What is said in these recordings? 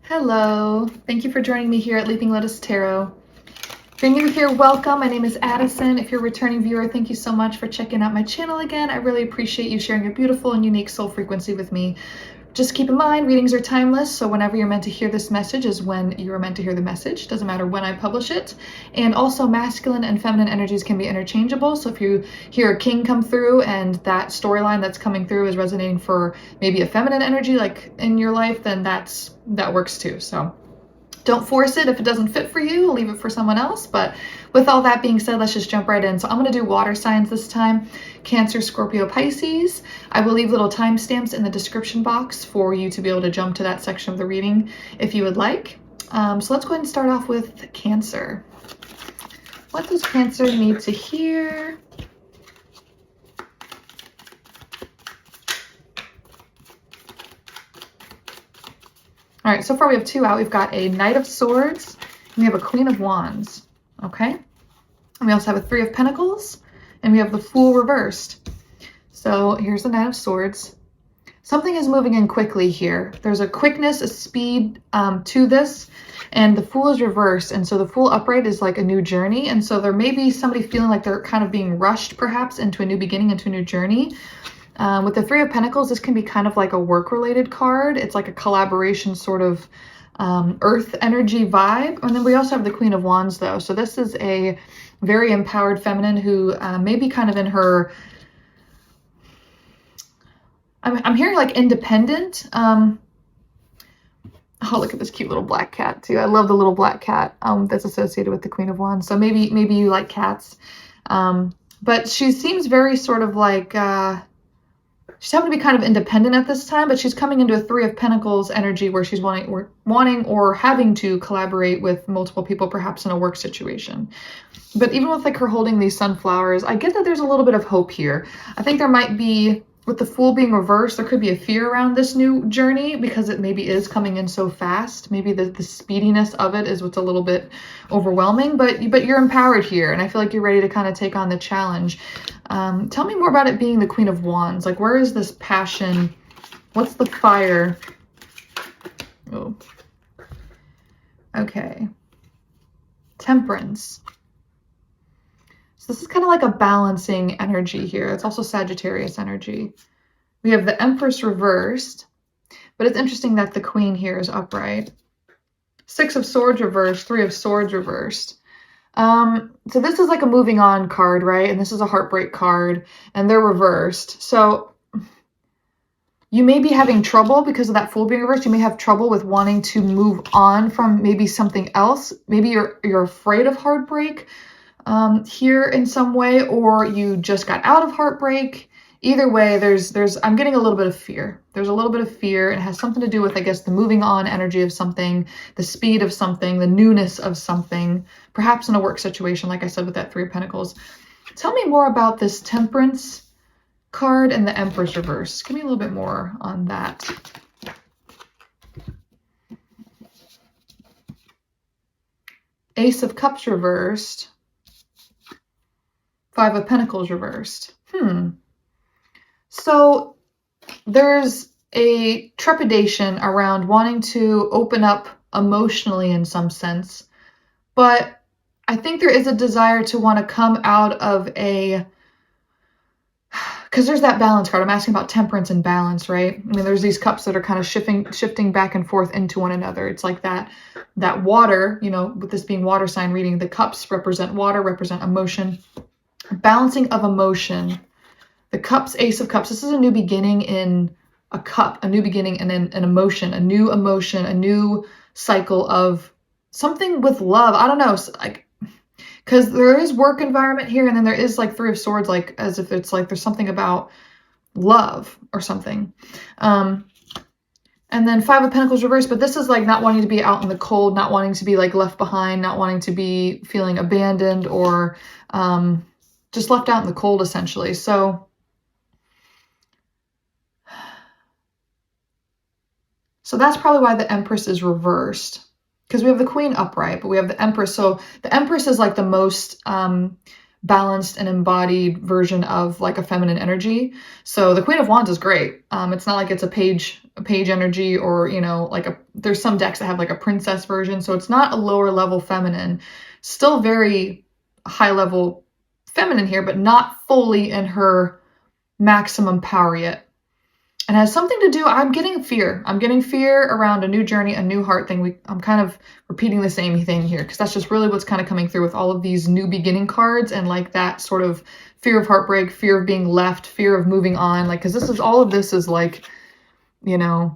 Hello, thank you for joining me here at Leaping Lotus Tarot. If you're new here, welcome. My name is Addison. If you're a returning viewer, thank you so much for checking out my channel again. I really appreciate you sharing your beautiful and unique soul frequency with me. Just keep in mind, readings are timeless, so whenever you're meant to hear this message is when you're meant to hear the message. Doesn't matter when I publish it. And also, masculine and feminine energies can be interchangeable, so if you hear a king come through and that storyline that's coming through is resonating for maybe a feminine energy like in your life, then that works too. So don't force it. If it doesn't fit for you, leave it for someone else. But with all that being said, let's just jump right in. So I'm going to do water signs this time. Cancer, Scorpio, Pisces. I will leave little timestamps in the description box for you to be able to jump to that section of the reading if you would like. So let's go ahead and start off with Cancer. What does Cancer need to hear? All right, so far we have two out. We've got a Knight of Swords, and we have a Queen of Wands, okay? And we also have a Three of Pentacles, and we have the Fool reversed. So here's the Knight of Swords. Something is moving in quickly here. There's a quickness, a speed to this, and the Fool is reversed, and so the Fool upright is like a new journey, and so there may be somebody feeling like they're kind of being rushed perhaps into a new beginning, into a new journey. With the Three of Pentacles, this can be kind of like a work-related card. It's like a collaboration sort of earth energy vibe. And then we also have the Queen of Wands, though. So this is a very empowered feminine who may be kind of in her... I'm hearing like independent. Oh, look at this cute little black cat, too. I love the little black cat that's associated with the Queen of Wands. So maybe you like cats. But she seems very sort of like... she's having to be kind of independent at this time, but she's coming into a Three of Pentacles energy where she's wanting or having to collaborate with multiple people, perhaps in a work situation. But even with like her holding these sunflowers, I get that there's a little bit of hope here. I think there might be, with the Fool being reversed, there could be a fear around this new journey because it maybe is coming in so fast. Maybe the speediness of it is what's a little bit overwhelming, but you're empowered here, and I feel like you're ready to kind of take on the challenge. Tell me more about it being the Queen of Wands. Like, where is this passion? What's the fire? Oh. Okay. Temperance. So this is kind of like a balancing energy here. It's also Sagittarius energy. We have the Empress reversed, but it's interesting that the Queen here is upright. Six of Swords reversed, Three of Swords reversed. So this is like a moving on card, right? And this is a heartbreak card, and they're reversed. So you may be having trouble because of that Fool being reversed. You may have trouble with wanting to move on from maybe something else. Maybe you're afraid of heartbreak here in some way, or you just got out of heartbreak. Either way, I'm getting a little bit of fear. There's a little bit of fear. It has something to do with, I guess, the moving on energy of something, the speed of something, the newness of something, perhaps in a work situation, like I said, with that Three of Pentacles. Tell me more about this Temperance card and the Empress reverse. Give me a little bit more on that. Ace of Cups reversed. Five of Pentacles reversed. So there's a trepidation around wanting to open up emotionally in some sense, but I think there is a desire to want to come out of because there's that balance card. I'm asking about temperance and balance, right? I mean, there's these cups that are kind of shifting back and forth into one another. It's like that water, you know, with this being water sign reading, the cups represent water, represent emotion, balancing of emotion. The Cups, Ace of Cups. This is a new beginning in a cup, a new beginning in an emotion, a new cycle of something with love. I don't know, like, because there is work environment here, and then there is like Three of Swords, like as if it's like there's something about love or something. And then Five of Pentacles reversed, but this is like not wanting to be out in the cold, not wanting to be like left behind, not wanting to be feeling abandoned or just left out in the cold, essentially. So that's probably why the Empress is reversed, because we have the Queen upright, but we have the Empress. So the Empress is like the most balanced and embodied version of like a feminine energy. So the Queen of Wands is great. It's not like it's a page energy, or, you know, like there's some decks that have like a princess version. So it's not a lower level feminine, still very high level feminine here, but not fully in her maximum power yet. And has something to do, I'm getting fear. I'm getting fear around a new journey, a new heart thing. I'm kind of repeating the same thing here, because that's just really what's kind of coming through with all of these new beginning cards, and like that sort of fear of heartbreak, fear of being left, fear of moving on. Like, because this is, all of this is like, you know,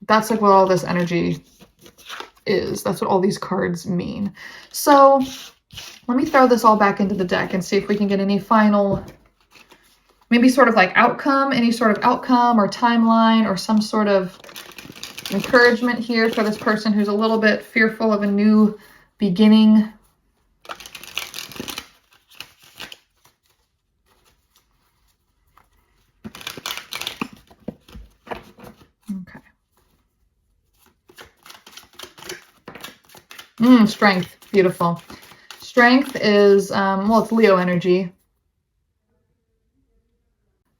that's like what all this energy is. That's what all these cards mean. So let me throw this all back into the deck and see if we can get any final, maybe sort of like outcome, any sort of outcome or timeline, or some sort of encouragement here for this person who's a little bit fearful of a new beginning. Okay. Strength. Beautiful. Strength is, well, it's Leo energy.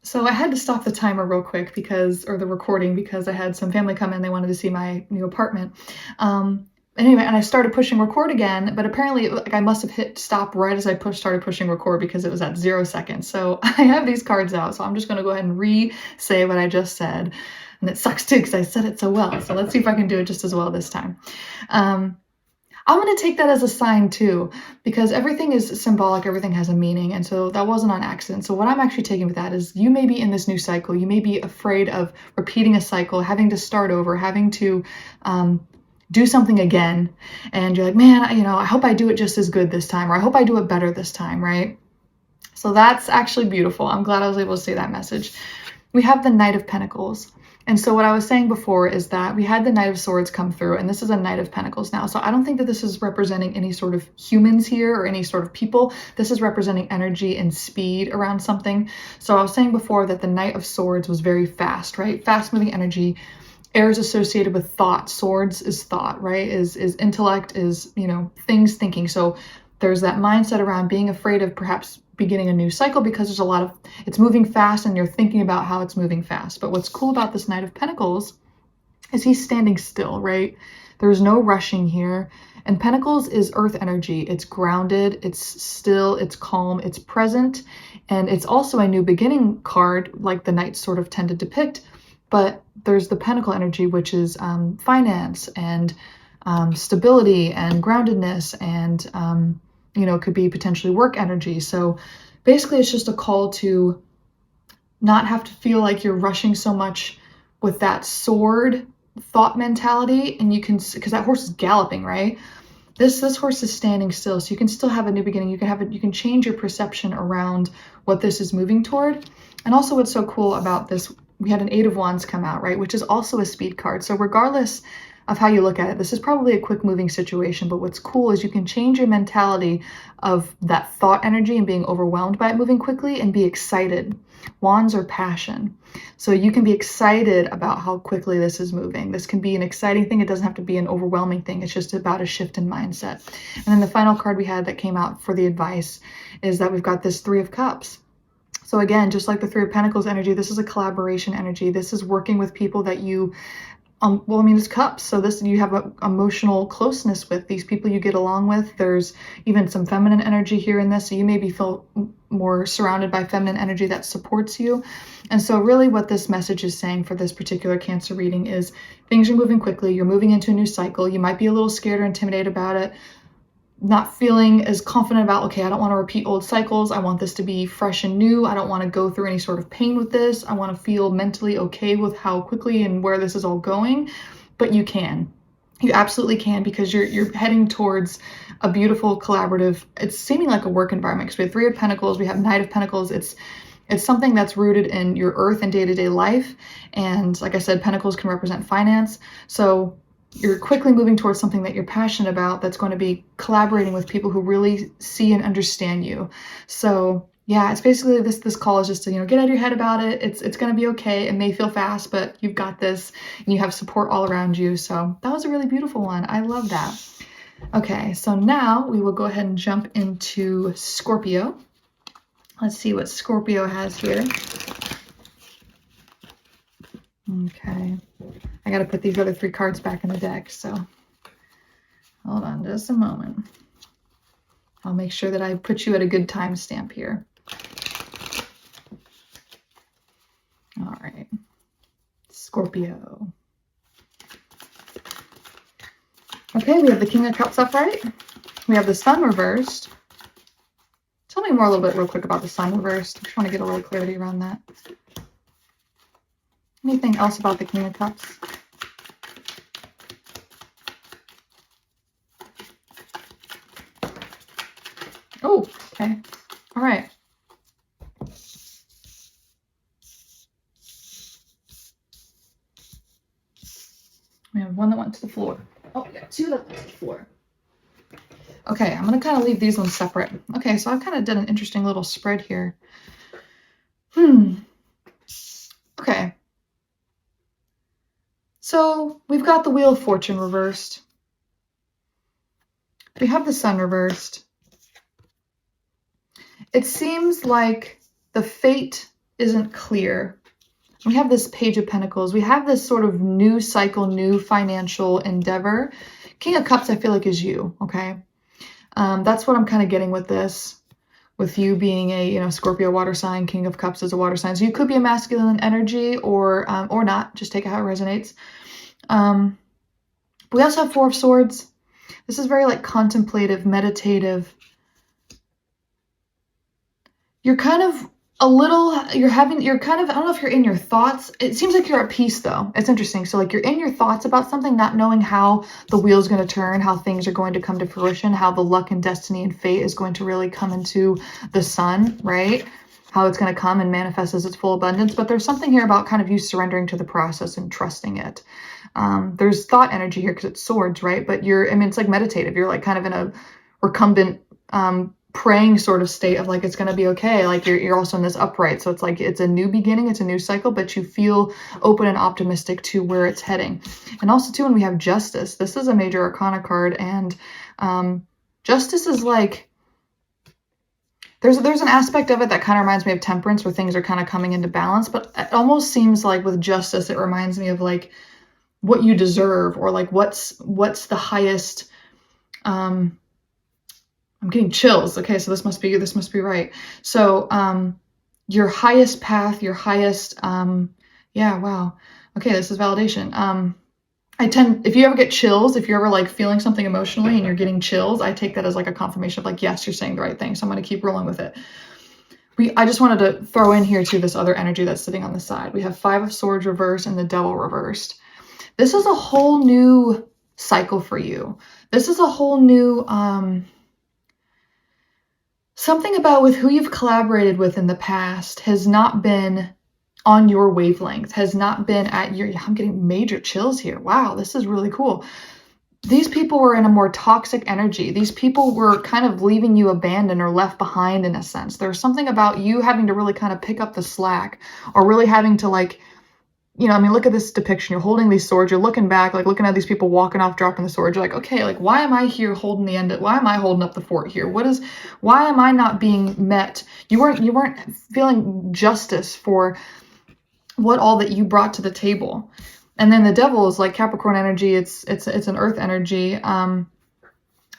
So I had to stop the timer real quick or the recording, because I had some family come in. They wanted to see my new apartment. Anyway, and I started pushing record again, but apparently like I must have hit stop right as I started pushing record, because it was at 0 seconds. So I have these cards out, so I'm just going to go ahead and re-say what I just said. And it sucks too, because I said it so well. So let's see if I can do it just as well this time. I'm going to take that as a sign too, because everything is symbolic, everything has a meaning, and so that wasn't on accident. So what I'm actually taking with that is, you may be in this new cycle, you may be afraid of repeating a cycle, having to start over, having to do something again, and you're like, man, you know, I hope I do it just as good this time, or I hope I do it better this time, right? So that's actually beautiful. I'm glad I was able to say that message. We have the Knight of Pentacles. And so what I was saying before is that we had the Knight of Swords come through, and this is a Knight of Pentacles now. So I don't think that this is representing any sort of humans here or any sort of people. This is representing energy and speed around something. So I was saying before that the Knight of Swords was very fast, right? Fast moving energy. Air is associated with thought. Swords is thought, right? Is intellect, is, you know, things, thinking. So there's that mindset around being afraid of perhaps beginning a new cycle, because there's a lot of, it's moving fast and you're thinking about how it's moving fast. But what's cool about this Knight of Pentacles is he's standing still, right? There's no rushing here. And Pentacles is earth energy. It's grounded, it's still, it's calm, it's present. And it's also a new beginning card, like the Knights sort of tend to depict. But there's the Pentacle energy, which is finance and stability and groundedness, and you know, could be potentially work energy. So basically it's just a call to not have to feel like you're rushing so much with that sword thought mentality. And you can, because that horse is galloping, right? This horse is standing still. So you can still have a new beginning. You can change your perception around what this is moving toward. And also what's so cool about this, we had an 8 of Wands come out, right? Which is also a speed card. So regardless of how you look at it, this is probably a quick moving situation, but what's cool is you can change your mentality of that thought energy and being overwhelmed by it moving quickly, and be excited. Wands are passion. So you can be excited about how quickly this is moving. This can be an exciting thing. It doesn't have to be an overwhelming thing. It's just about a shift in mindset. And then the final card we had that came out for the advice is that we've got this 3 of Cups. So again, just like the 3 of Pentacles energy, this is a collaboration energy. This is working with people that you, well, I mean, it's cups. So this, you have an emotional closeness with these people you get along with. There's even some feminine energy here in this. So you maybe feel more surrounded by feminine energy that supports you. And so really what this message is saying for this particular Cancer reading is things are moving quickly. You're moving into a new cycle. You might be a little scared or intimidated about it. Not feeling as confident about, okay, I don't want to repeat old cycles. I want this to be fresh and new. I don't want to go through any sort of pain with this. I want to feel mentally okay with how quickly and where this is all going. But you can. You absolutely can, because you're heading towards a beautiful collaborative, it's seeming like a work environment, because we have 3 of Pentacles, we have Knight of Pentacles. It's something that's rooted in your earth and day-to-day life. And like I said, Pentacles can represent finance. So you're quickly moving towards something that you're passionate about, that's going to be collaborating with people who really see and understand you. So yeah, it's basically this call is just to, you know, get out of your head about it. It's going to be okay. It may feel fast, but you've got this, and you have support all around you. So that was a really beautiful one. I love that. Okay, so now we will go ahead and jump into Scorpio. Let's see what Scorpio has here. Okay, I got to put these other 3 cards back in the deck, so hold on just a moment. I'll make sure that I put you at a good timestamp here. All right, Scorpio. Okay, we have the King of Cups upright. We have the Sun reversed. Tell me more a little bit real quick about the Sun reversed. I just want to get a little clarity around that. Anything else about the King of Cups? Oh, okay. All right. We have one that went to the floor. Oh, we got 2 that went to the floor. Okay, I'm going to kind of leave these ones separate. Okay, so I've kind of done an interesting little spread here. Okay. So we've got the Wheel of Fortune reversed. We have the Sun reversed. It seems like the fate isn't clear. We have this Page of Pentacles. We have this sort of new cycle, new financial endeavor. King of Cups, I feel like, is you, okay? That's what I'm kind of getting with this, with you being a, Scorpio water sign. King of Cups is a water sign. So you could be a masculine energy or not. Just take it how it resonates. We also have 4 of Swords. This is very like contemplative, meditative. You're kind of I don't know if you're in your thoughts. It seems like you're at peace though. It's interesting. So like you're in your thoughts about something, not knowing how the wheel's going to turn, how things are going to come to fruition, how the luck and destiny and fate is going to really come into the sun, right? How it's going to come and manifest as its full abundance. But there's something here about kind of you surrendering to the process and trusting it. There's thought energy here because it's swords, right? But it's like meditative. You're like kind of in a recumbent, praying sort of state of like it's going to be okay. Like you're also in this upright, so it's like it's a new beginning, it's a new cycle, but you feel open and optimistic to where it's heading. And also too, when we have Justice, this is a major arcana card, and Justice is like there's an aspect of it that kind of reminds me of Temperance, where things are kind of coming into balance, but it almost seems like with Justice it reminds me of like what you deserve, or like what's the highest. I'm getting chills. Okay, so this must be right. So your highest path, your highest yeah, wow. Okay, this is validation. If you ever get chills, if you're ever like feeling something emotionally and you're getting chills, I take that as like a confirmation of like, yes, you're saying the right thing. So I'm going to keep rolling with it. I just wanted to throw in here too this other energy that's sitting on the side. We have 5 of Swords reversed and the Devil reversed. This is a whole new cycle for you. This is a whole new something about with who you've collaborated with in the past has not been on your wavelength, has not been at your, I'm getting major chills here. Wow, this is really cool. These people were in a more toxic energy. These people were kind of leaving you abandoned or left behind in a sense. There's something about you having to really kind of pick up the slack, or really having to like, look at this depiction. You're holding these swords. You're looking back, like looking at these people walking off, dropping the swords. You're like, okay, like why am I here holding the end? Why am I holding up the fort here? Why am I not being met? You weren't feeling justice for what all that you brought to the table. And then the Devil is like Capricorn energy. It's an earth energy. I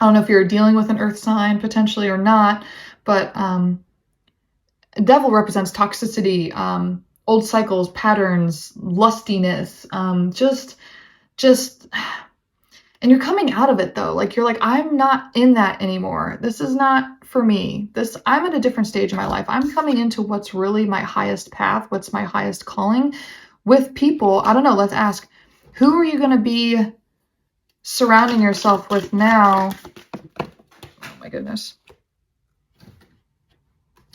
don't know if you're dealing with an earth sign potentially or not, but Devil represents toxicity, old cycles, patterns, lustiness, and you're coming out of it though. Like you're like, I'm not in that anymore. This is not for me. I'm at a different stage in my life. I'm coming into what's really my highest path. What's my highest calling with people. I don't know. Let's ask, who are you going to be surrounding yourself with now? Oh my goodness.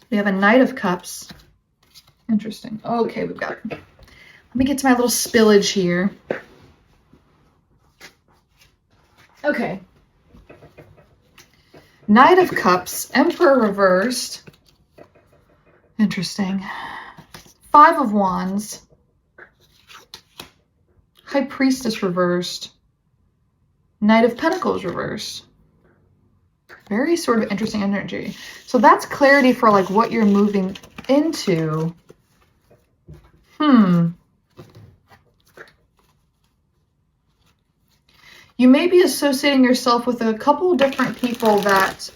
We have a Knight of Cups. Interesting. Okay, we've got it. Let me get to my little spillage here. Okay. Knight of Cups, Emperor reversed. Interesting. 5 of Wands. High Priestess reversed. Knight of Pentacles reversed. Very sort of interesting energy. So that's clarity for like what you're moving into. You may be associating yourself with a couple different people that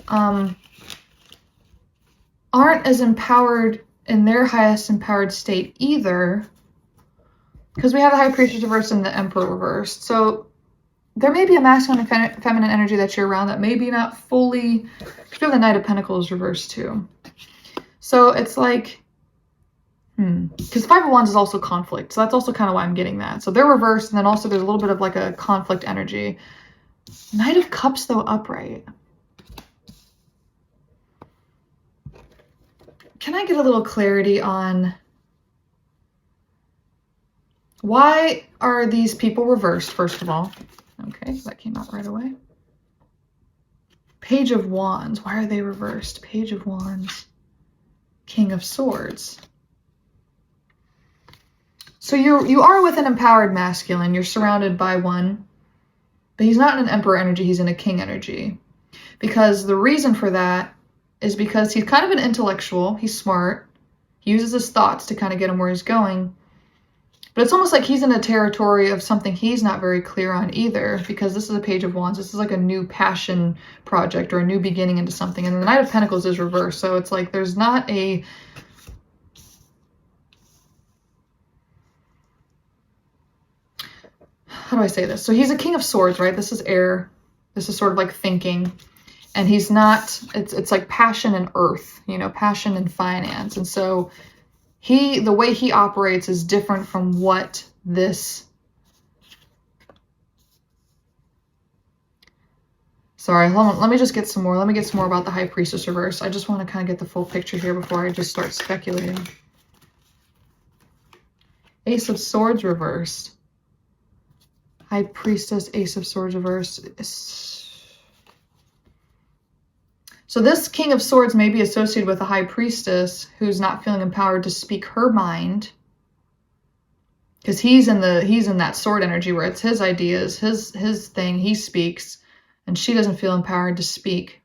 aren't as empowered in their highest empowered state either, because we have the High Priestess reversed and the Emperor reversed. So there may be a masculine and feminine energy that you're around that maybe not fully, because we have the Knight of Pentacles reversed too. So it's like, because Five of Wands is also conflict. So that's also kind of why I'm getting that. So they're reversed, and then also there's a little bit of like a conflict energy. Knight of Cups though upright. Can I get a little clarity on why are these people reversed, first of all? Okay, that came out right away. Page of Wands. Why are they reversed? Page of Wands. King of Swords. So you are with an empowered masculine. You're surrounded by one. But he's not in an Emperor energy. He's in a King energy. Because the reason for that is because he's kind of an intellectual. He's smart. He uses his thoughts to kind of get him where he's going. But it's almost like he's in a territory of something he's not very clear on either, because this is a Page of Wands. This is like a new passion project or a new beginning into something. And the Knight of Pentacles is reversed. So it's like there's not a... How do I say this? So he's a King of Swords, right? This is air. This is sort of like thinking. And he's not... It's like passion and earth, you know, passion and finance. And so... the way he operates is different from what this... Sorry, hold on. Let me just get some more. Let me get some more about the High Priestess reverse. I just want to kind of get the full picture here before I just start speculating. Ace of Swords reversed. High Priestess, Ace of Swords reversed. So this King of Swords may be associated with a High Priestess who's not feeling empowered to speak her mind, because he's in that sword energy where it's his ideas, his thing, he speaks, and she doesn't feel empowered to speak,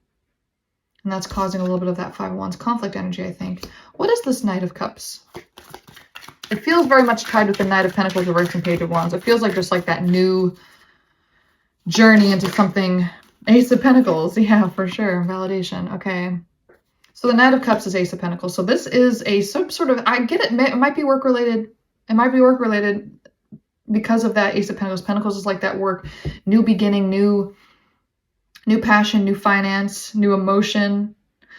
and that's causing a little bit of that Five of Wands conflict energy, I think. What is this Knight of Cups? It feels very much tied with the Knight of Pentacles reversed and Page of Wands. It feels like just like that new journey into something. Ace of Pentacles, yeah, for sure. Validation. Okay. So the Knight of Cups is Ace of Pentacles. So this is a sort of, I get it, it might be work related. It might be work related because of that Ace of Pentacles. Pentacles is like that work, new beginning, new passion, new finance, new emotion.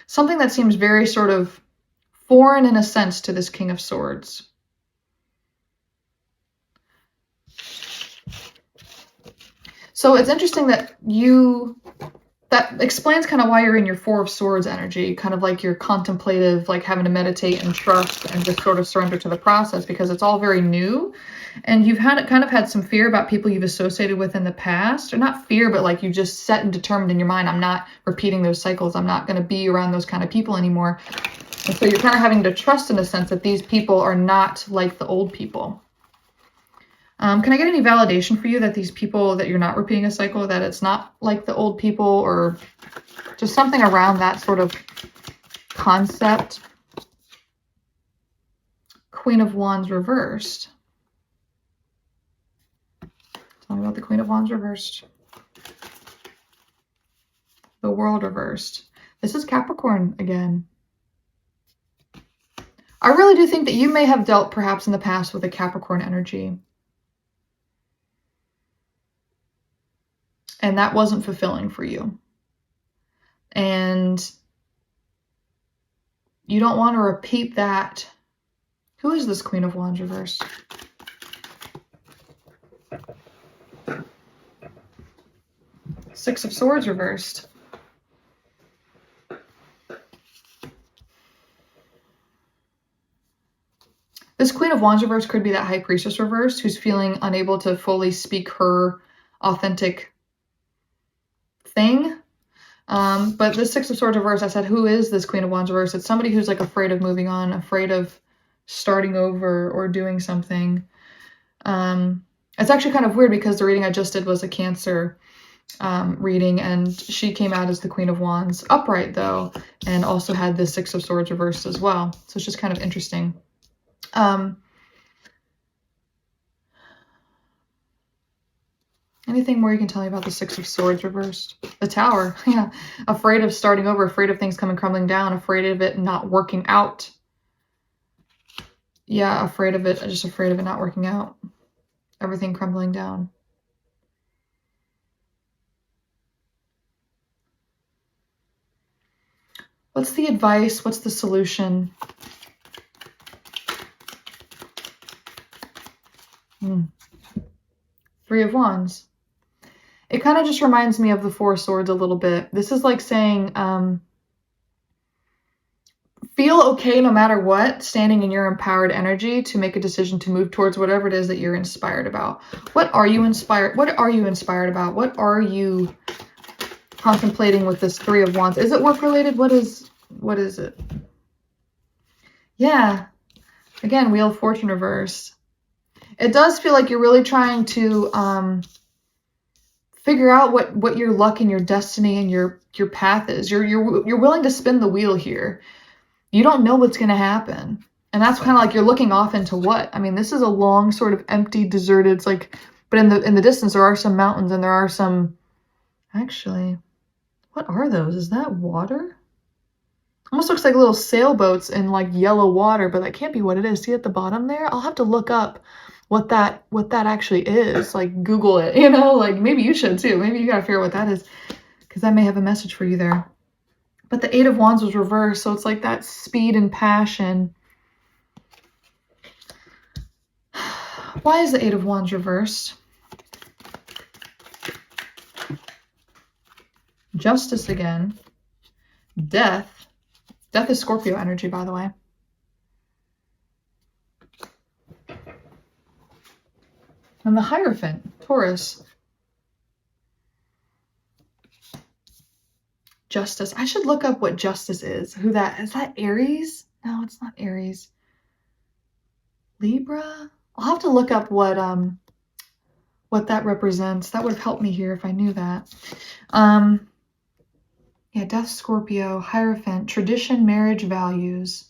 Something that seems very sort of foreign in a sense to this King of Swords. So it's interesting that that explains kind of why you're in your Four of Swords energy, kind of like you're contemplative, like having to meditate and trust and just sort of surrender to the process, because it's all very new. And you've kind of had some fear about people you've associated with in the past, or not fear, but like you just set and determined in your mind, I'm not repeating those cycles. I'm not going to be around those kind of people anymore. And so you're kind of having to trust in a sense that these people are not like the old people. Can I get any validation for you that these people, that you're not repeating a cycle, that it's not like the old people, or just something around that sort of concept? Queen of Wands reversed. Tell me about the Queen of Wands reversed. The World reversed. This is Capricorn again. I really do think that you may have dealt perhaps in the past with a Capricorn energy. And that wasn't fulfilling for you. And you don't want to repeat that. Who is this Queen of Wands reversed? Six of Swords reversed. This Queen of Wands reversed could be that High Priestess reversed who's feeling unable to fully speak her authentic thing. But the Six of Swords reverse, I said, who is this Queen of Wands reverse? It's somebody who's like afraid of moving on, afraid of starting over or doing something. It's actually kind of weird because the reading I just did was a Cancer. reading, and she came out as the Queen of Wands upright though, and also had the Six of Swords reversed as well. So it's just kind of interesting. Anything more you can tell me about the Six of Swords reversed? The Tower, yeah. Afraid of starting over, afraid of things coming crumbling down, afraid of it not working out. Yeah, afraid of it, just afraid of it not working out. Everything crumbling down. What's the advice? What's the solution? Three of Wands. It kind of just reminds me of the Four of Swords a little bit. This is like saying, feel okay no matter what, standing in your empowered energy to make a decision to move towards whatever it is that you're inspired about. What are you inspired? What are you inspired about? What are you contemplating with this Three of Wands? Is it work related? What is it? Yeah. Again, Wheel of Fortune reversed. It does feel like you're really trying to figure out what your luck and your destiny and your path is. You're willing to spin the wheel here. You don't know what's going to happen. And that's kind of like you're looking off into what? I mean, this is a long sort of empty, deserted, it's like, but in the distance there are some mountains and there are some, actually, what are those? Is that water? Almost looks like little sailboats in like yellow water, but that can't be what it is. See at the bottom there? I'll have to look up what that actually is. Like Google it, you know, like maybe you should too. Maybe you gotta figure out what that is, because that may have a message for you there. But the Eight of Wands was reversed, so it's like that speed and passion. Why is the Eight of Wands reversed? Justice again. Death. Death is Scorpio energy, by the way. And the Hierophant, Taurus. Justice. I should look up what justice is. Who that is? That Aries? No, it's not Aries. Libra? I'll have to look up what that represents. That would have helped me here if I knew that. Yeah, Death, Scorpio, Hierophant, tradition, marriage, values.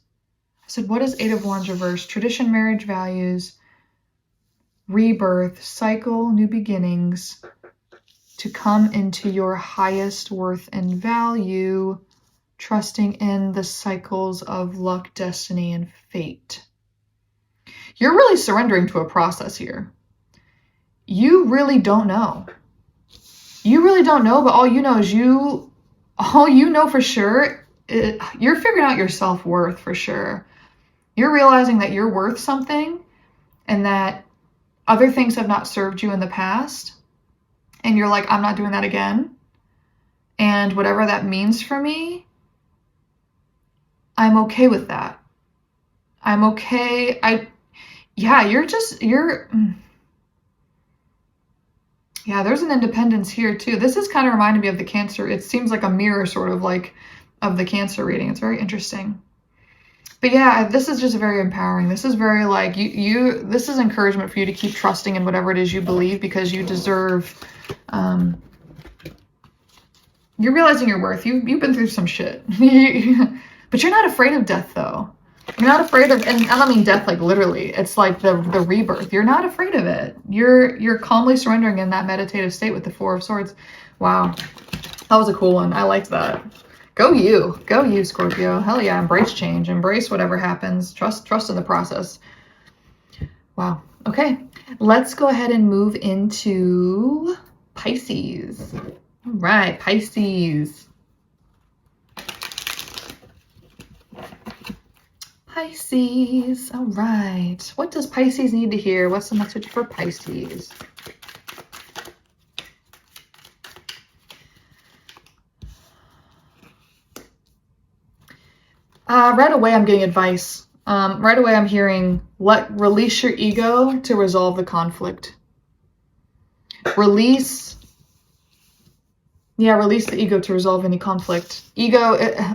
I said, what is Eight of Wands reversed? Tradition, marriage, values, rebirth, cycle, new beginnings, to come into your highest worth and value, trusting in the cycles of luck, destiny, and fate. You're really surrendering to a process here. You really don't know. You really don't know, but all you know is all you know for sure, you're figuring out your self-worth for sure. You're realizing that you're worth something and that other things have not served you in the past. And you're like, I'm not doing that again. And whatever that means for me, I'm okay with that. I'm okay. Yeah, there's an independence here too. This is kind of reminding me of the Cancer. It seems like a mirror sort of like of the Cancer reading. It's very interesting. But yeah, this is just very empowering. This is very like this is encouragement for you to keep trusting in whatever it is you believe, because you deserve, you're realizing your worth. You've been through some shit, but you're not afraid of death though. You're not afraid of, and I don't mean death like literally, it's like the rebirth. You're not afraid of it. You're calmly surrendering in that meditative state with the Four of Swords. Wow. That was a cool one. I liked that. Go you, Scorpio. Hell yeah, embrace change, embrace whatever happens. Trust in the process. Wow. Okay, let's go ahead and move into Pisces. All right, Pisces. Pisces. All right. What does Pisces need to hear? What's the message for Pisces? Right away, I'm getting advice. Right away, I'm hearing, release your ego to resolve the conflict. Release the ego to resolve any conflict.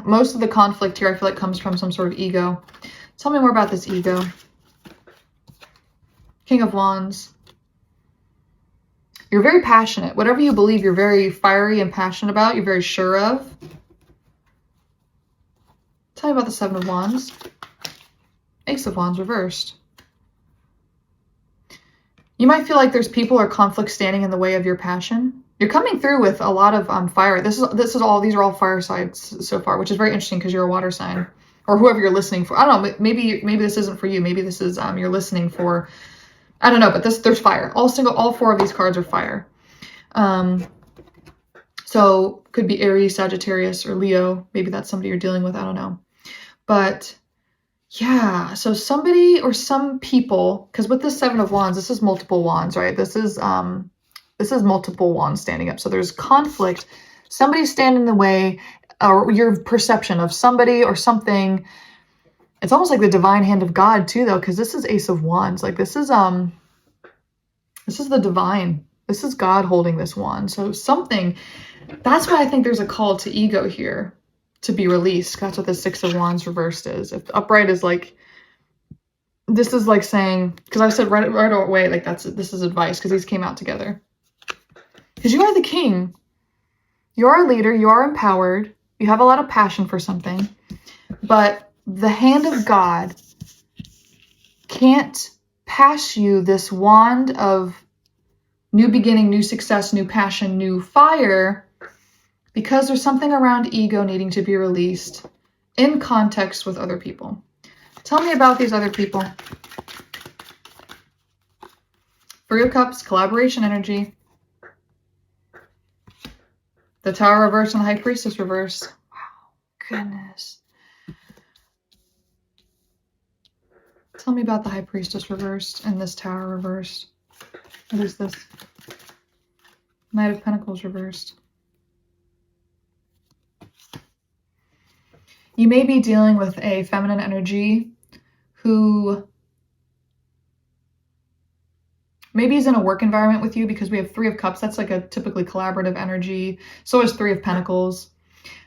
Most of the conflict here, I feel like, comes from some sort of ego. Tell me more about this ego. King of Wands. You're very passionate. Whatever you believe, you're very fiery and passionate about. You're very sure of. Tell me about the Seven of Wands. Ace of Wands reversed. You might feel like there's people or conflicts standing in the way of your passion. You're coming through with a lot of fire. These are all fire signs so far, which is very interesting because you're a water sign, or whoever you're listening for. I don't know. Maybe this isn't for you. Maybe this is you're listening for. I don't know. But there's fire. All four of these cards are fire. So could be Aries, Sagittarius, or Leo. Maybe that's somebody you're dealing with. I don't know. But yeah, so somebody or some people, because with this Seven of Wands, this is multiple wands, right? This is multiple wands standing up. So there's conflict. Somebody's standing in the way, or your perception of somebody or something. It's almost like the divine hand of God too, though, because this is Ace of Wands. Like this is the divine. This is God holding this wand. So something. That's why I think there's a call to ego here to be released. That's what the Six of Wands reversed is. If the upright is like, this is like saying, because I said right away, like this is advice, because these came out together. Because you are the king. You are a leader. You are empowered. You have a lot of passion for something. But the hand of God can't pass you this wand of new beginning, new success, new passion, new fire, because there's something around ego needing to be released in context with other people. Tell me about these other people. Three of Cups, collaboration energy. The Tower reversed and the High Priestess reversed. Wow, goodness. Tell me about the High Priestess reversed and this Tower reversed. What is this? Knight of Pentacles reversed. You may be dealing with a feminine energy who maybe is in a work environment with you, because we have Three of Cups. That's like a typically collaborative energy. So is Three of Pentacles.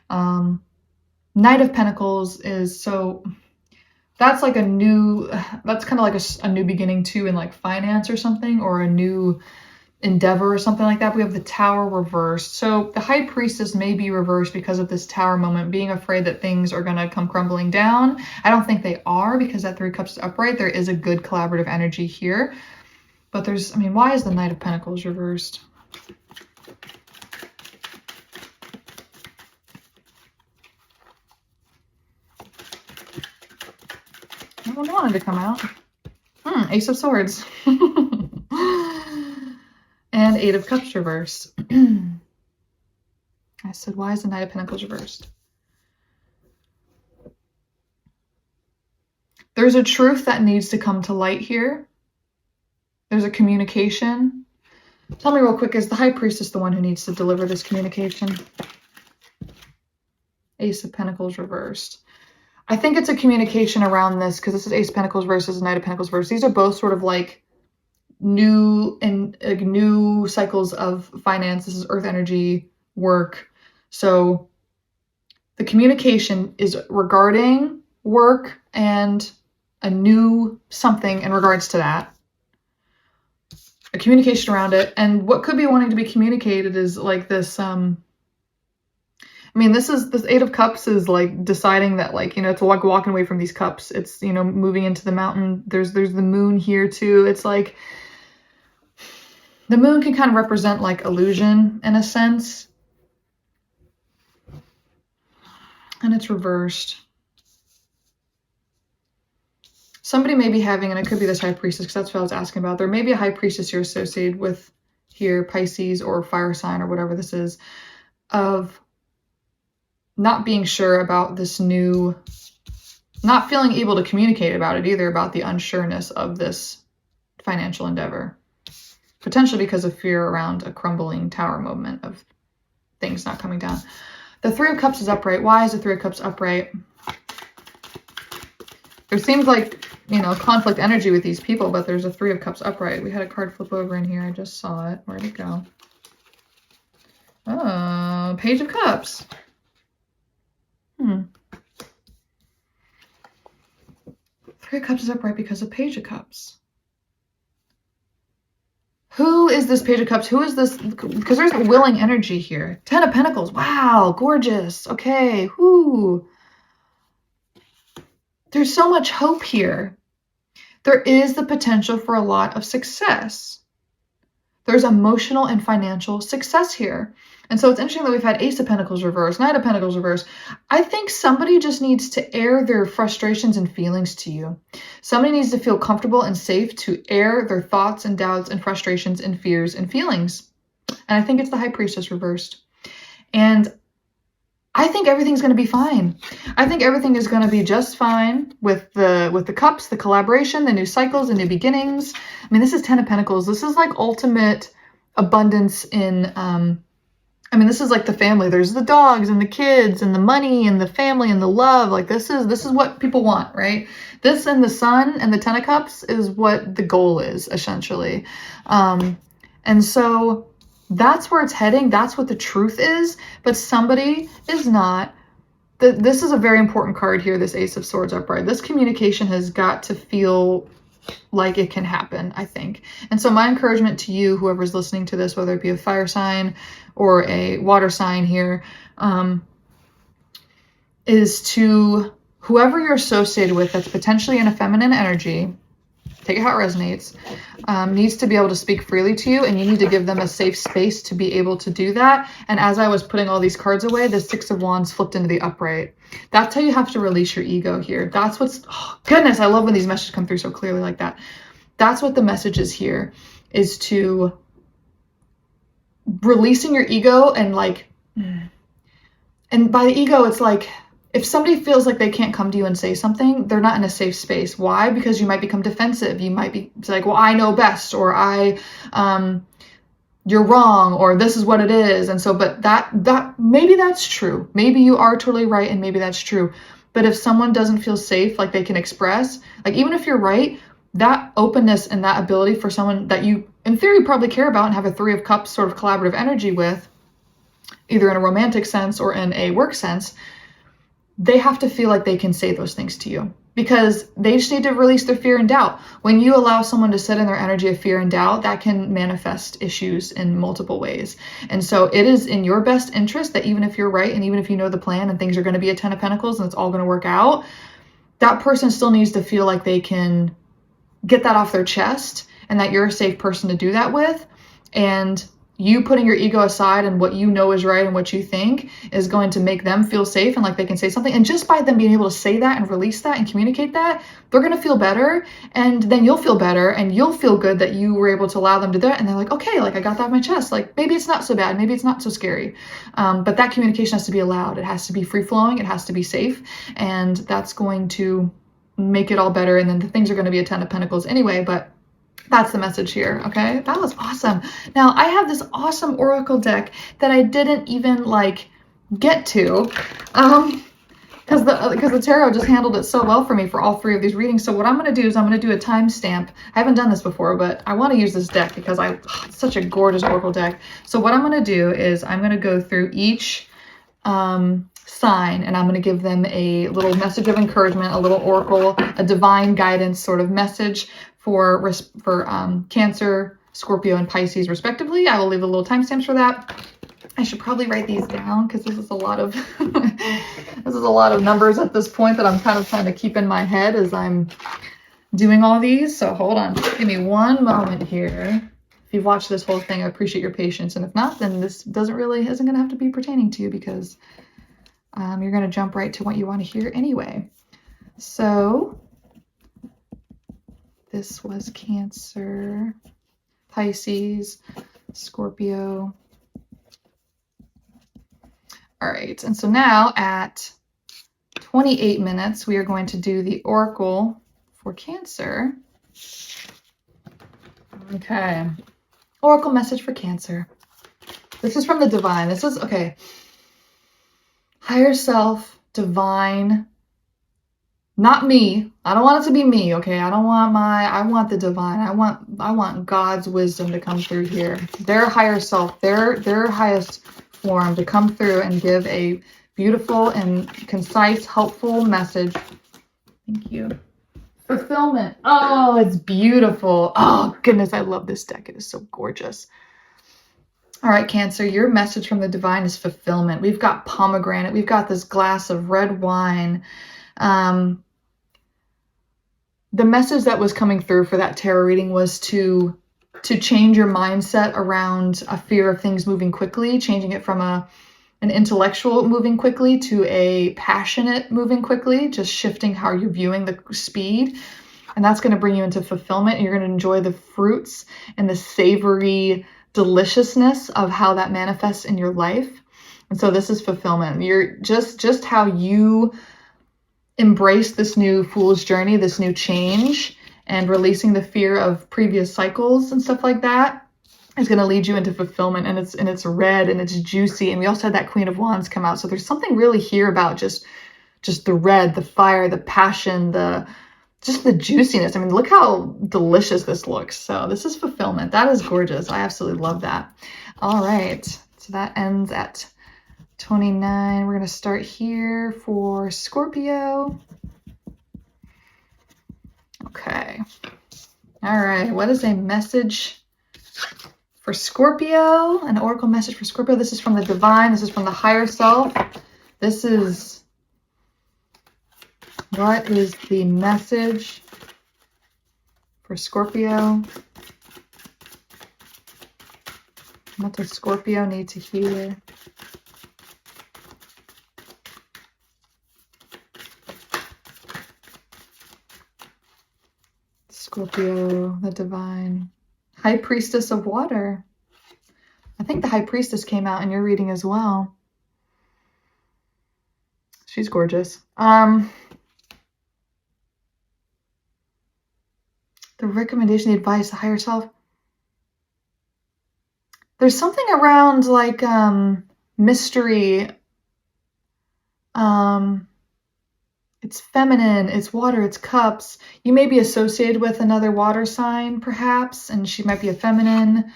Knight of Pentacles is that's like that's kind of like a new beginning too, in like finance or something, or a new endeavor or something like that. We have the Tower reversed. So the High Priestess may be reversed because of this Tower moment, being afraid that things are going to come crumbling down. I don't think they are, because that Three of Cups is upright. There is a good collaborative energy here. But why is the Knight of Pentacles reversed? I don't want it to come out. Ace of Swords. And Eight of Cups reversed. I said, why is the Knight of Pentacles reversed? There's a truth that needs to come to light here. There's a communication. Tell me real quick, is the High Priestess the one who needs to deliver this communication? Ace of Pentacles reversed. I think it's a communication around this, because this is Ace of Pentacles versus Knight of Pentacles reversed. These are both sort of like new cycles of finance. This is earth energy, work. So the communication is regarding work and a new something in regards to that. A communication around it. And what could be wanting to be communicated is like this, this Eight of Cups is like deciding that, like, it's like walking away from these cups. It's, moving into the mountain. There's the moon here too. It's like the moon can kind of represent like illusion in a sense. And it's reversed. Somebody may be having, and it could be this High Priestess, because that's what I was asking about. There may be a High Priestess you're associated with here, Pisces or fire sign or whatever this is, of not being sure about this new, not feeling able to communicate about it either, about the unsureness of this financial endeavor. Potentially because of fear around a crumbling tower moment of things not coming down. The Three of Cups is upright. Why is the Three of Cups upright? There seems like, conflict energy with these people, but there's a Three of Cups upright. We had a card flip over in here. I just saw it. Where'd it go? Oh, Page of Cups. Three of Cups is upright because of Page of Cups. Who is this Page of Cups? Who is this? Because there's a willing energy here. 10 of Pentacles. Wow, gorgeous. Okay, whoo. There's so much hope here. There is the potential for a lot of success. There's emotional and financial success here. And so it's interesting that we've had Ace of Pentacles reverse, Knight of Pentacles reverse. I think somebody just needs to air their frustrations and feelings to you. Somebody needs to feel comfortable and safe to air their thoughts and doubts and frustrations and fears and feelings. And I think it's the High Priestess reversed. And I think everything's going to be fine. I think everything is going to be just fine with the cups, the collaboration, the new cycles, the new beginnings. I mean, this is 10 of Pentacles. This is like ultimate abundance in, I mean, this is like the family. There's the dogs and the kids and the money and the family and the love. Like this is what people want, right? This and the Sun and the 10 of Cups is what the goal is, essentially. And so that's where it's heading. That's what the truth is. But somebody is not. This is a very important card here, this Ace of Swords upright. This communication has got to feel like it can happen, I think. And so my encouragement to you, whoever's listening to this, whether it be a fire sign or a water sign here, is to whoever you're associated with that's potentially in a feminine energy, take it how it resonates, needs to be able to speak freely to you, and you need to give them a safe space to be able to do that. And as I was putting all these cards away, the Six of Wands flipped into the upright. That's how you have to release your ego here. That's what's, oh, goodness, I love when these messages come through so clearly like that. That's what the message is here, is to releasing your ego. And like, and by the ego, it's like, if somebody feels like they can't come to you and say something, they're not in a safe space. Why? Because you might become defensive. You might be like, well, I know best, or you're wrong, or this is what it is. And so, but that maybe that's true. Maybe you are totally right, and maybe that's true. But if someone doesn't feel safe, like they can express, like even if you're right, that openness and that ability for someone that you, in theory, probably care about and have a Three of Cups sort of collaborative energy with, either in a romantic sense or in a work sense, they have to feel like they can say those things to you, because they just need to release their fear and doubt. When you allow someone to sit in their energy of fear and doubt, that can manifest issues in multiple ways. And so it is in your best interest that even if you're right, and even if you know the plan and things are going to be a 10 of Pentacles and it's all going to work out, that person still needs to feel like they can get that off their chest, and that you're a safe person to do that with. And you putting your ego aside and what you know is right and what you think is going to make them feel safe and like they can say something. And just by them being able to say that and release that and communicate that, they're going to feel better. And then you'll feel better, and you'll feel good that you were able to allow them to do that. And they're like, okay, like I got that off my chest. Like maybe it's not so bad. Maybe it's not so scary. But that communication has to be allowed. It has to be free flowing. It has to be safe. And that's going to make it all better. And then the things are going to be a 10 of Pentacles anyway, but that's the message here. Okay, that was awesome. Now I have this awesome oracle deck that I didn't even like get to, because the tarot just handled it so well for me for all three of these readings. So what I'm going to do is I'm going to do a timestamp. I haven't done this before, but I want to use this deck because it's such a gorgeous oracle deck. So what I'm going to do is I'm going to go through each sign, and I'm going to give them a little message of encouragement, a little oracle, a divine guidance sort of message for Cancer, Scorpio, and Pisces respectively. I will leave a little timestamps for that. I should probably write these down because this is a lot of this is a lot of numbers at this point that I'm kind of trying to keep in my head as I'm doing all these. So hold on, just give me one moment here. If you've watched this whole thing, I appreciate your patience, and if not, then this isn't going to have to be pertaining to you, because you're going to jump right to what you want to hear anyway. So this was Cancer, Pisces, Scorpio. All right, and so now at 28 minutes, we are going to do the oracle for Cancer. Okay, oracle message for Cancer. This is from the divine. This is, okay, higher self, divine. Not me. I don't want it to be me, okay? I want the divine. I want God's wisdom to come through here. Their higher self, their highest form to come through and give a beautiful and concise, helpful message. Thank you. Fulfillment. Oh, it's beautiful. Oh, goodness, I love this deck. It is so gorgeous. All right, Cancer, your message from the divine is fulfillment. We've got pomegranate. We've got this glass of red wine. The message that was coming through for that tarot reading was to change your mindset around a fear of things moving quickly, changing it from an intellectual moving quickly to a passionate moving quickly, just shifting how you're viewing the speed. And that's going to bring you into fulfillment. And you're going to enjoy the fruits and the savory deliciousness of how that manifests in your life. And so this is fulfillment. You're just how you embrace this new fool's journey, this new change, and releasing the fear of previous cycles and stuff like that is going to lead you into fulfillment. And it's red and it's juicy. And we also had that Queen of Wands come out. So there's something really here about just the red, the fire, the passion, just the juiciness. I mean, look how delicious this looks. So this is fulfillment. That is gorgeous. I absolutely love that. All right. So that ends at 29. We're going to start here for Scorpio. Okay. All right. What is a message for Scorpio? An oracle message for Scorpio. This is from the divine. This is from the higher self. This is... What is the message for Scorpio? What does Scorpio need to hear? Scorpio, the divine. High Priestess of Water. I think the High Priestess came out in your reading as well. She's gorgeous. The recommendation, the advice, the higher self. There's something around like mystery. It's feminine, it's water, it's cups. You may be associated with another water sign, perhaps, and she might be a feminine.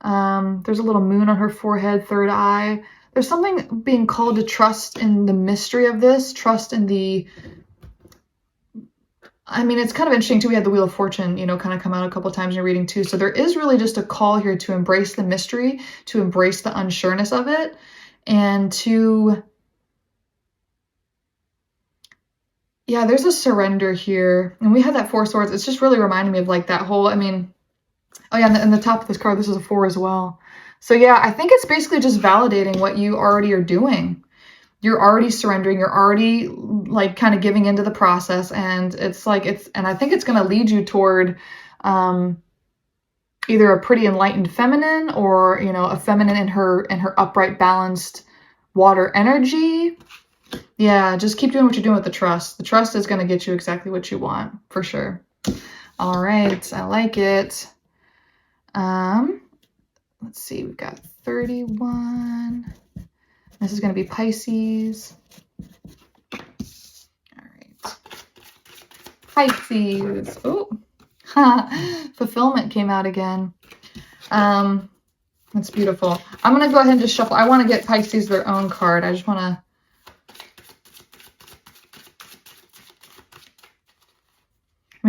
There's a little moon on her forehead, third eye. There's something being called to trust in the mystery of this, trust in the... I mean, it's kind of interesting too. We had the Wheel of Fortune, kind of come out a couple times in your reading too. So there is really just a call here to embrace the mystery, to embrace the unsureness of it, and to... Yeah, there's a surrender here. And we had that Four of Swords. It's just really reminding me of like that whole, oh yeah, and the top of this card, this is a 4 as well. So yeah, I think it's basically just validating what you already are doing. You're already surrendering. You're already like kind of giving into the process. And and I think it's going to lead you toward either a pretty enlightened feminine or, a feminine in her upright, balanced water energy. Yeah, just keep doing what you're doing with the trust. The trust is going to get you exactly what you want, for sure. All right, I like it. Let's see, we've got 31. This is going to be Pisces. All right. Pisces. Oh, fulfillment came out again. That's beautiful. I'm going to go ahead and just shuffle. I want to get Pisces their own card. I just want to...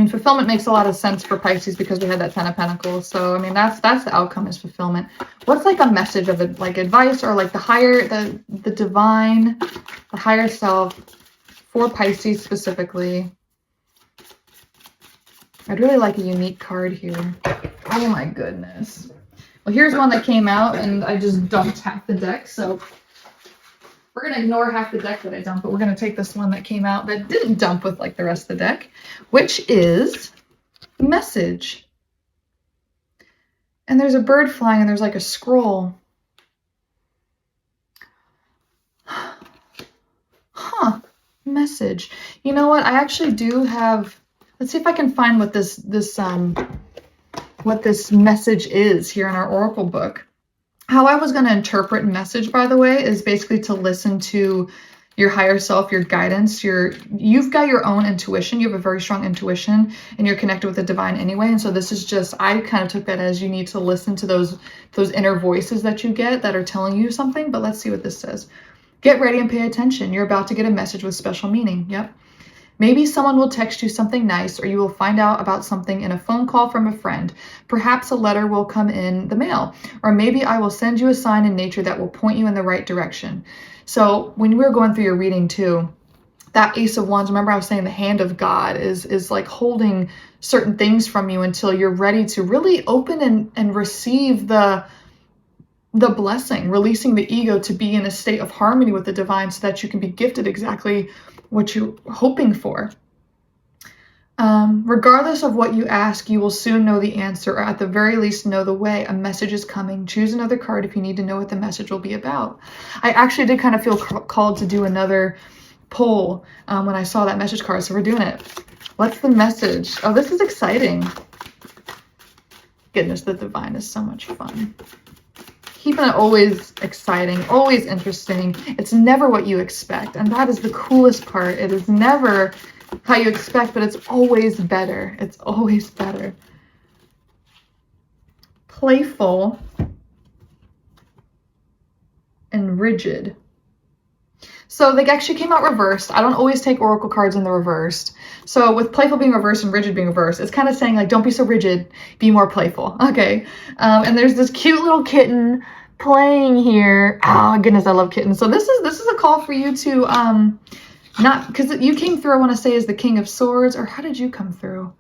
fulfillment makes a lot of sense for Pisces because we had that 10 of Pentacles. So, that's the outcome is fulfillment. What's like a message of it, like advice or like the divine, the higher self for Pisces specifically? I'd really like a unique card here. Oh my goodness. Well, here's one that came out and I just dumped half the deck. So we're going to ignore half the deck that I dumped, but we're going to take this one that came out that didn't dump with like the rest of the deck, which is message. And there's a bird flying and there's like a scroll. Message. You know what? I actually do have, let's see if I can find what this message is here in our Oracle book. How I was going to interpret message, by the way, is basically to listen to your higher self, your guidance. You've got your own intuition. You have a very strong intuition and you're connected with the divine anyway. And so this is just, I kind of took that as you need to listen to those inner voices that you get that are telling you something. But let's see what this says. Get ready and pay attention. You're about to get a message with special meaning. Yep. Maybe someone will text you something nice, or you will find out about something in a phone call from a friend. Perhaps a letter will come in the mail, or maybe I will send you a sign in nature that will point you in the right direction. So when we were going through your reading too, that Ace of Wands, remember I was saying the hand of God is like holding certain things from you until you're ready to really open and receive the blessing, releasing the ego to be in a state of harmony with the divine so that you can be gifted exactly what you're hoping for. Regardless of what you ask, you will soon know the answer, or at the very least know the way. A message is coming. Choose another card if you need to know what the message will be about. I actually did kind of feel called to do another poll when I saw that message card, so we're doing it. What's the message? Oh, this is exciting. Goodness, the divine is so much fun. Keeping it always exciting, always interesting. It's never what you expect, and that is the coolest part. It is never how you expect, but it's always better. It's always better. Playful and rigid. So they actually came out reversed. I don't always take oracle cards in the reversed. So with playful being reversed and rigid being reversed, it's kind of saying like, don't be so rigid, be more playful. Okay. And there's this cute little kitten playing here. Oh goodness, I love kittens. So this is a call for you to not, because you came through, I want to say, as the King of Swords, or how did you come through?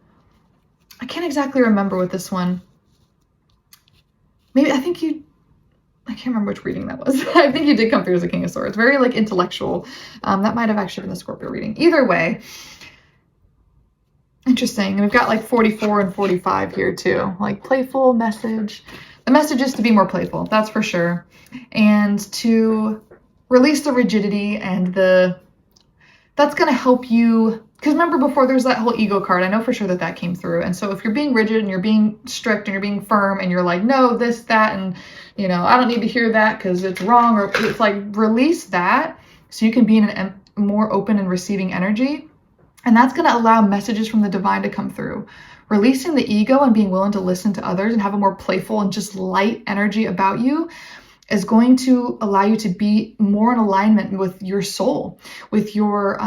I can't exactly remember with this one. Maybe I can't remember which reading that was. I think you did come through as a King of Swords. Very like intellectual. That might have actually been the Scorpio reading. Either way, interesting. And we've got like 44 and 45 here too. Like playful message. The message is to be more playful, that's for sure. And to release the rigidity and that's going to help you. Because remember before, there's that whole ego card. I know for sure that came through. And so if you're being rigid and you're being strict and you're being firm and you're like, no, this, that, and I don't need to hear that because it's wrong, or it's like release that so you can be in a more open and receiving energy. And that's going to allow messages from the divine to come through. Releasing the ego and being willing to listen to others and have a more playful and just light energy about you is going to allow you to be more in alignment with your soul, with your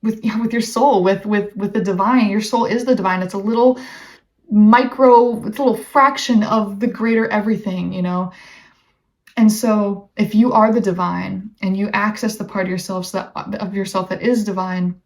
with your soul, with the divine. Your soul is the divine. It's a little it's a little fraction of the greater everything, And so if you are the divine and you access the part of yourself that is divine,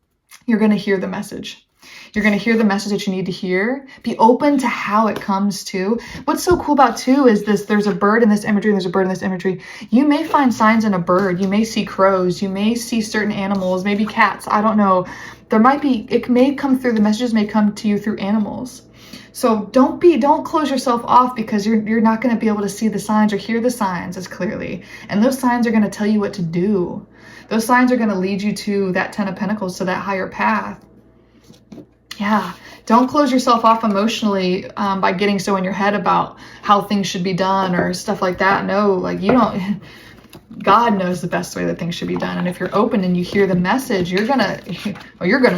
you're going to hear the message. You're going to hear the message that you need to hear. Be open to how it comes to. What's so cool about too is there's a bird in this imagery, and there's a bird in this imagery. You may find signs in a bird. You may see crows. You may see certain animals, maybe cats. I don't know. It may come through, the messages may come to you through animals. So don't close yourself off because you're not going to be able to see the signs or hear the signs as clearly. And those signs are going to tell you what to do. Those signs are going to lead you to that 10 of Pentacles, to that higher path. Yeah, don't close yourself off emotionally by getting so in your head about how things should be done or stuff like that. No, like God knows the best way that things should be done. And if you're open and you hear the message, you're gonna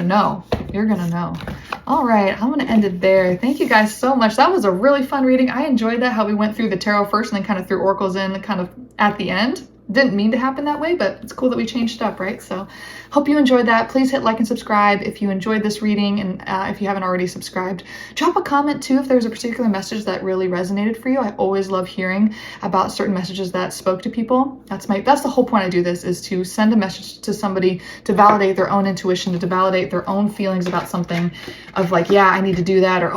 know. You're gonna know. All right, I'm gonna end it there. Thank you guys so much. That was a really fun reading. I enjoyed that, how we went through the tarot first and then kind of threw oracles in kind of at the end. Didn't mean to happen that way, but it's cool that we changed it up, right? So hope you enjoyed that. Please hit like and subscribe if you enjoyed this reading, and if you haven't already subscribed. Drop a comment too if there's a particular message that really resonated for you. I always love hearing about certain messages that spoke to people. That's the whole point I do this, is to send a message to somebody to validate their own intuition, to validate their own feelings about something, of like, yeah, I need to do that, or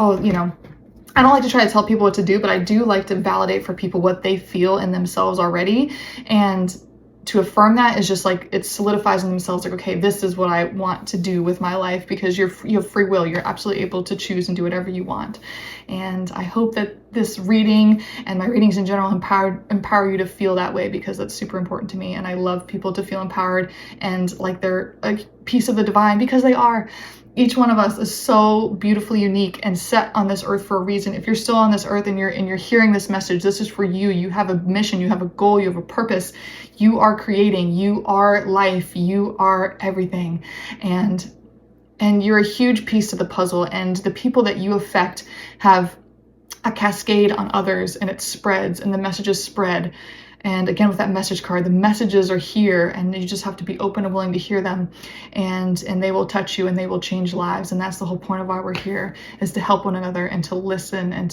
I don't like to try to tell people what to do, but I do like to validate for people what they feel in themselves already. And to affirm that is just like, it solidifies in themselves like, okay, this is what I want to do with my life, because you have free will. You're absolutely able to choose and do whatever you want. And I hope that this reading and my readings in general empower you to feel that way, because that's super important to me. And I love people to feel empowered and like they're a piece of the divine, because they are. Each one of us is so beautifully unique and set on this earth for a reason. If you're still on this earth and you're hearing this message, this is for you. You have a mission, you have a goal, you have a purpose. You are creating, you are life, you are everything. And you're a huge piece of the puzzle, and the people that you affect have a cascade on others, and it spreads, and the messages spread. And again, with that message card, the messages are here, and you just have to be open and willing to hear them, and they will touch you and they will change lives. And that's the whole point of why we're here, is to help one another and to listen and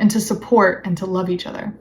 to support and to love each other.